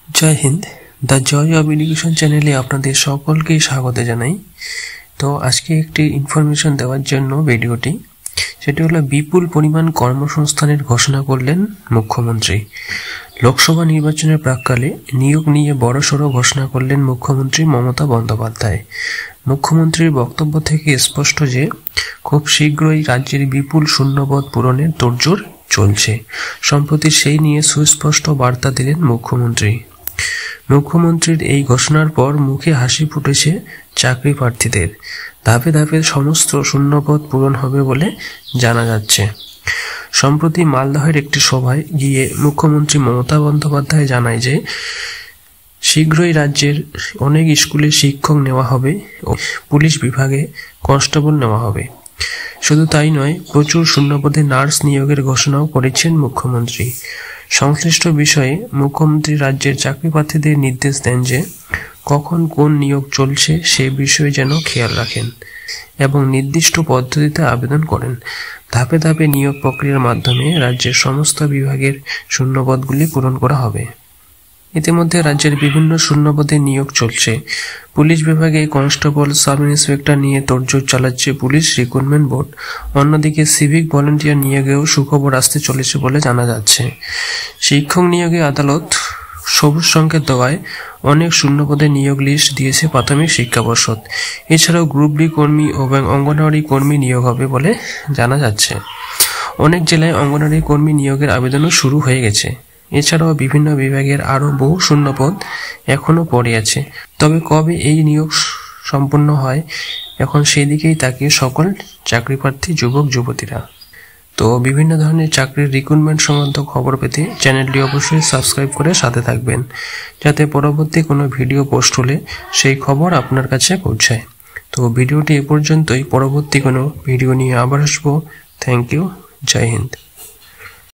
জয় হিন্দ। The joy of education চ্যানেলে আপনাদের সকলকেই স্বাগত জানাই। তো আজকে একটি ইনফরমেশন দেওয়ার জন্য ভিডিওটি, সেটি হলো বিপুল পরিমাণ কর্মসংস্থানের ঘোষণা করলেন মুখ্যমন্ত্রী। লোকসভা নির্বাচনের প্রাক্কালে নিয়োগ নিয়ে বড়সড় ঘোষণা করলেন মুখ্যমন্ত্রী মমতা বন্দ্যোপাধ্যায়। মুখ্যমন্ত্রীর বক্তব্য থেকে স্পষ্ট যে খুব শীঘ্রই রাজ্যের বিপুল শূন্যপদ পূরণের তোড়জোড় চলছে। সম্প্রতি সেই নিয়ে সুস্পষ্ট বার্তা দিলেন মুখ্যমন্ত্রী। মুখ্যমন্ত্রীর এই ঘোষণার পর মুখে হাসি ফুটেছে চাকরি প্রার্থীদের। ধাপে ধাপে সমস্ত শূন্যপদ পূরণ হবে বলে জানা যাচ্ছে। সম্প্রতি মালদহের একটি সভায় গিয়ে মুখ্যমন্ত্রী মমতা বন্দ্যোপাধ্যায় জানায় যে শীঘ্রই রাজ্যের অনেক স্কুলে শিক্ষক নেওয়া হবে ও পুলিশ বিভাগে কনস্টেবল নেওয়া হবে। শুধু তাই নয়, প্রচুর শূন্যপদে নার্স নিয়োগের ঘোষণাও করেছেন মুখ্যমন্ত্রী। সংশ্লিষ্ট বিষয়ে মুখ্যমন্ত্রী রাজ্যের চাকরি প্রার্থীদের নির্দেশ দেন যে কখন কোন নিয়োগ চলছে সে বিষয়ে যেন খেয়াল রাখেন এবং নির্দিষ্ট পদ্ধতিতে আবেদন করেন। ধাপে ধাপে নিয়োগ প্রক্রিয়ার মাধ্যমে রাজ্যের সমস্ত বিভাগের শূন্যপদগুলি পূরণ করা হবে। ইতিমধ্যে রাজ্যের বিভিন্ন শূন্যপদে নিয়োগ চলছে। পুলিশ বিভাগে কনস্টেবল, সাব ইন্সপেক্টর নিয়ে তোড়জোড় চালাচ্ছে পুলিশ রিক্রুটমেন্ট বোর্ড। অন্যদিকে সিভিক ভলেন্টিয়ার নিয়োগেও সুখবর আসতে চলেছে বলে জানা যাচ্ছে। শিক্ষক নিয়োগে আদালত সবুজ সংকেত দেওয়ায় অনেক শূন্যপদে নিয়োগ লিস্ট দিয়েছে প্রাথমিক শিক্ষা পর্ষদ। এছাড়াও গ্রুপ ডি কর্মী এবং অঙ্গনওয়াড়ি কর্মী নিয়োগ হবে বলে জানা যাচ্ছে। অনেক জেলায় অঙ্গনওয়াড়ি কর্মী নিয়োগের আবেদনও শুরু হয়ে গেছে। এছাড়াও বিভিন্ন বিভাগের আরও বহু শূন্যপদ এখনও পড়ে আছে। তবে কবে এই নিয়োগ সম্পন্ন হয় এখন সেদিকেই তাকিয়ে সকল চাকরি প্রার্থী যুবক যুবতীরা। তো বিভিন্ন ধরনের চাকরির রিক্রুটমেন্ট সংক্রান্ত খবর পেতে চ্যানেলটি অবশ্যই সাবস্ক্রাইব করে সাথে থাকবেন, যাতে পরবর্তী কোনো ভিডিও পোস্ট হলে সেই খবর আপনার কাছে পৌঁছায়। তো ভিডিওটি এ পর্যন্তই। পরবর্তী কোনো ভিডিও নিয়ে আবার আসবো। Thank you. জয় হিন্দ।